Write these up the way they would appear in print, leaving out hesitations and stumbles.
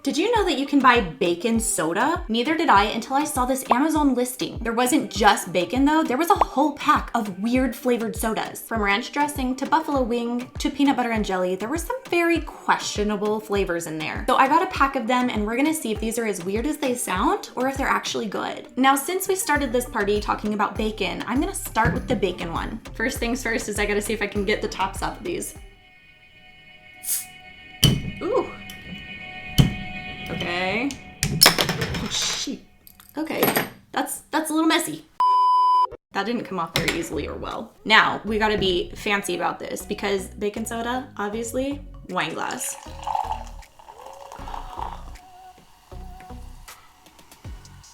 Did you know that you can buy bacon soda? Neither did I until I saw this Amazon listing. There wasn't just bacon though, there was a whole pack of weird flavored sodas. From ranch dressing to buffalo wing to peanut butter and jelly, there were some very questionable flavors in there. So I got a pack of them and we're gonna see if these are as weird as they sound or if they're actually good. Now, since we started this party talking about bacon, I'm gonna start with the bacon one. First things first is I gotta see if I can get the tops off of these. Ooh. Okay. Oh, shit. Okay, that's a little messy. That didn't come off very easily or well. Now, we gotta be fancy about this because baking soda, obviously, wine glass.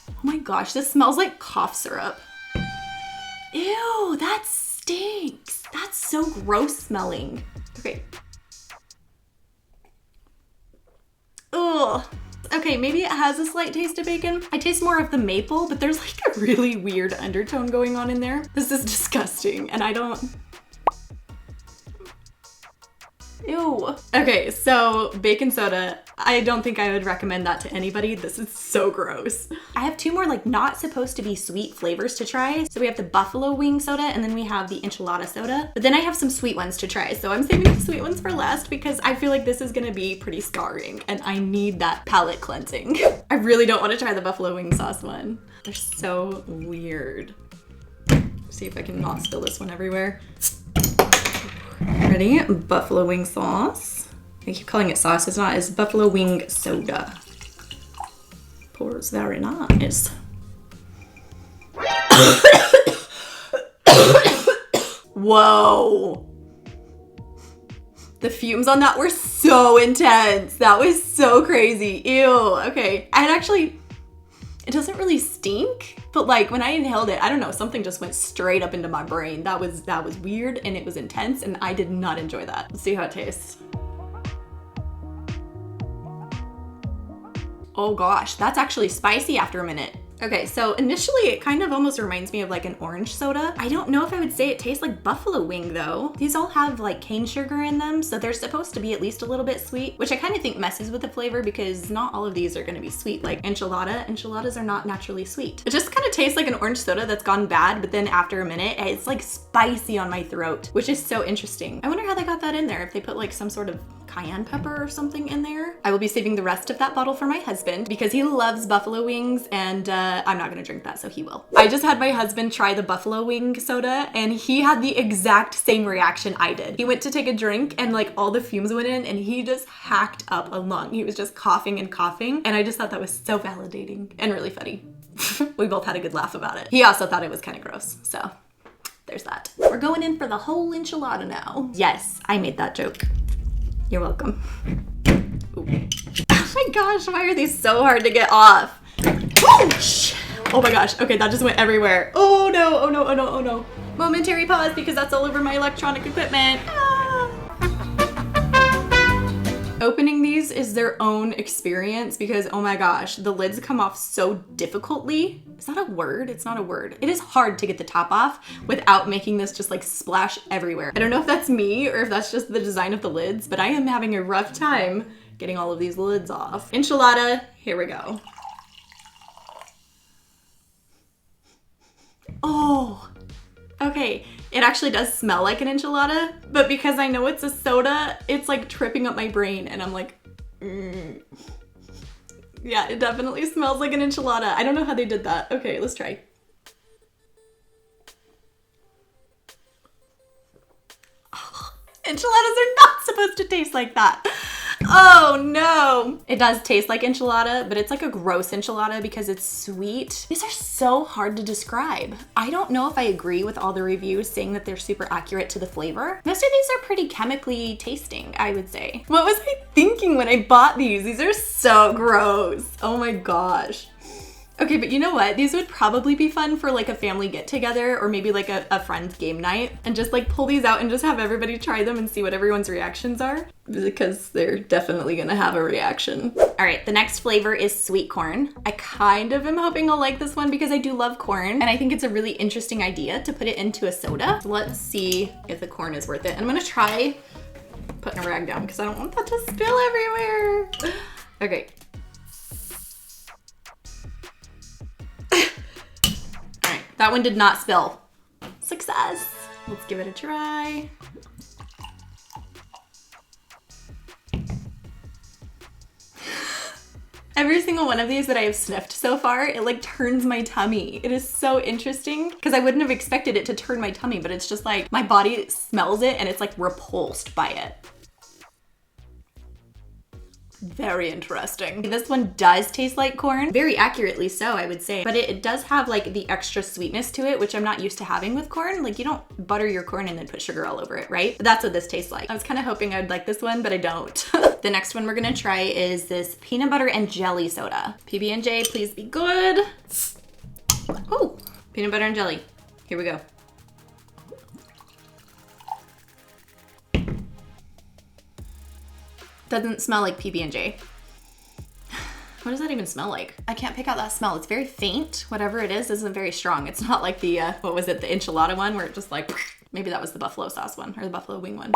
Oh my gosh, this smells like cough syrup. Ew, that stinks. That's so gross smelling. Okay. Ugh. Okay, maybe it has a slight taste of bacon. I taste more of the maple, but there's like a really weird undertone going on in there. This is disgusting, and I don't... Ew. Okay, so baking soda, I don't think I would recommend that to anybody. This is so gross. I have two more like not supposed to be sweet flavors to try. So we have the buffalo wing soda and then we have the enchilada soda. But then I have some sweet ones to try. So I'm saving the sweet ones for last because I feel like this is gonna be pretty scarring and I need that palate cleansing. I really don't want to try the buffalo wing sauce one. They're so weird. See if I can not spill this one everywhere. Ready? Buffalo wing sauce. I keep calling it sauce, it's not. It's buffalo wing soda. Pours very nice. Whoa. The fumes on that were so intense. That was so crazy. Ew. Okay. It doesn't really stink, but like when I inhaled it, I don't know, something just went straight up into my brain. That was weird and it was intense and I did not enjoy that. Let's see how it tastes. Oh gosh, that's actually spicy after a minute. Okay, so initially it kind of almost reminds me of like an orange soda. I don't know if I would say it tastes like buffalo wing though. These all have like cane sugar in them, so they're supposed to be at least a little bit sweet, which I kind of think messes with the flavor because not all of these are gonna be sweet. Like enchiladas are not naturally sweet. It just kind of tastes like an orange soda that's gone bad, but then after a minute, it's like spicy on my throat, which is so interesting. I wonder how they got that in there, if they put like some sort of cayenne pepper or something in there. I will be saving the rest of that bottle for my husband because he loves buffalo wings and I'm not gonna drink that, so he will. I just had my husband try the buffalo wing soda and he had the exact same reaction I did. He went to take a drink and like all the fumes went in and he just hacked up a lung. He was just coughing and coughing and I just thought that was so validating and really funny. We both had a good laugh about it. He also thought it was kind of gross, so there's that. We're going in for the whole enchilada now. Yes, I made that joke. You're welcome. Ooh. Oh my gosh, why are these so hard to get off? Oh my gosh, okay, that just went everywhere. Oh no, oh no, oh no, oh no. Momentary pause because that's all over my electronic equipment. Ah. Opening these is their own experience because oh my gosh, the lids come off so difficultly. Is that a word? It's not a word. It is hard to get the top off without making this just like splash everywhere. I don't know if that's me or if that's just the design of the lids, but I am having a rough time getting all of these lids off. Enchilada, here we go. Oh, okay. It actually does smell like an enchilada, but because I know it's a soda, it's like tripping up my brain and I'm like, Yeah, it definitely smells like an enchilada. I don't know how they did that. Okay, let's try. Oh, enchiladas are not supposed to taste like that. Oh no. It does taste like enchilada, but it's like a gross enchilada because it's sweet. These are so hard to describe. I don't know if I agree with all the reviews saying that they're super accurate to the flavor. Most of these are pretty chemically tasting, I would say. What was I thinking when I bought these? These are so gross. Oh my gosh. Okay, but you know what? These would probably be fun for like a family get together or maybe like a friend's game night and just like pull these out and just have everybody try them and see what everyone's reactions are because they're definitely gonna have a reaction. All right, the next flavor is sweet corn. I kind of am hoping I'll like this one because I do love corn and I think it's a really interesting idea to put it into a soda. So let's see if the corn is worth it. I'm gonna try putting a rag down because I don't want that to spill everywhere. Okay. That one did not spill. Success. Let's give it a try. Every single one of these that I have sniffed so far, it like turns my tummy. It is so interesting because I wouldn't have expected it to turn my tummy, but it's just like my body smells it and it's like repulsed by it. Very interesting. This one does taste like corn, very accurately so, I would say, but it does have like the extra sweetness to it, which I'm not used to having with corn. Like you don't butter your corn and then put sugar all over it, right? But that's what this tastes like. I was kind of hoping I'd like this one, but I don't. The next one we're gonna try is this peanut butter and jelly soda. PB&J, please be good. Oh, peanut butter and jelly. Here we go. Doesn't smell like PB&J. What does that even smell like? I can't pick out that smell. It's very faint. Whatever it is isn't very strong. It's not like the, what was it? The enchilada one where it just like, maybe that was the buffalo sauce one or the buffalo wing one.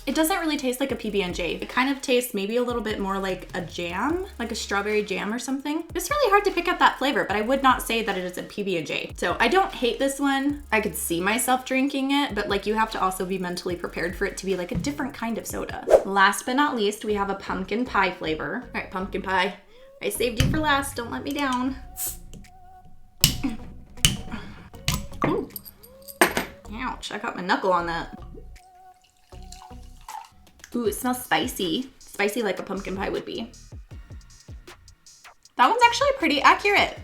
It doesn't really taste like a PB&J. It kind of tastes maybe a little bit more like a jam, like a strawberry jam or something. It's really hard to pick up that flavor, but I would not say that it is a PB&J. So I don't hate this one. I could see myself drinking it, but like you have to also be mentally prepared for it to be like a different kind of soda. Last but not least, we have a pumpkin pie flavor. All right, pumpkin pie. I saved you for last, don't let me down. Ooh. Ouch, I got my knuckle on that. Ooh, it smells spicy. Spicy like a pumpkin pie would be. That one's actually pretty accurate.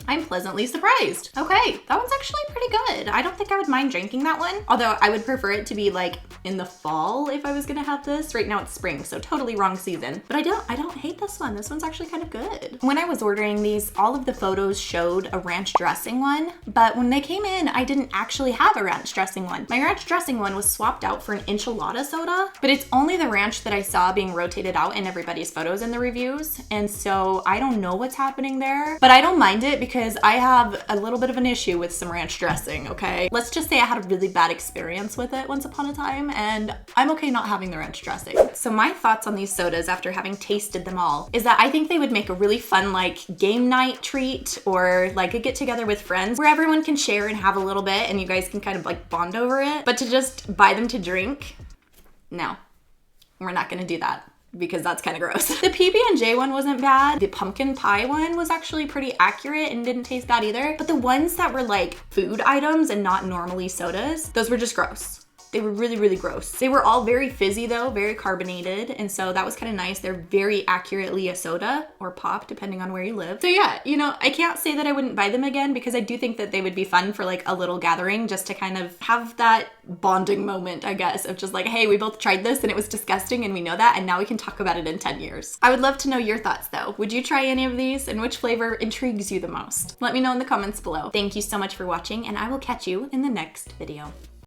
I'm pleasantly surprised. Okay, that one's actually pretty good. I don't think I would mind drinking that one. Although I would prefer it to be like in the fall if I was gonna have this. Right now it's spring, so totally wrong season. But I don't hate this one. This one's actually kind of good. When I was ordering these, all of the photos showed a ranch dressing one, but when they came in, I didn't actually have a ranch dressing one. My ranch dressing one was swapped out for an enchilada soda, but it's only the ranch that I saw being rotated out in everybody's photos in the reviews. And so I don't know what's happening there, but I don't mind it because I have a little bit of an issue with some ranch dressing, okay? Let's just say I had a really bad experience with it once upon a time, and I'm okay not having the ranch dressing. So my thoughts on these sodas after having tasted them all is that I think they would make a really fun like game night treat or like a get together with friends where everyone can share and have a little bit and you guys can kind of like bond over it. But to just buy them to drink, no, we're not gonna do that, because that's kind of gross. The PB&J one wasn't bad. The pumpkin pie one was actually pretty accurate and didn't taste bad either. But the ones that were like food items and not normally sodas, those were just gross. They were really, really gross. They were all very fizzy though, very carbonated. And so that was kind of nice. They're very accurately a soda or pop, depending on where you live. So yeah, you know, I can't say that I wouldn't buy them again because I do think that they would be fun for like a little gathering just to kind of have that bonding moment, I guess, of just like, hey, we both tried this and it was disgusting and we know that and now we can talk about it in 10 years. I would love to know your thoughts though. Would you try any of these and which flavor intrigues you the most? Let me know in the comments below. Thank you so much for watching and I will catch you in the next video.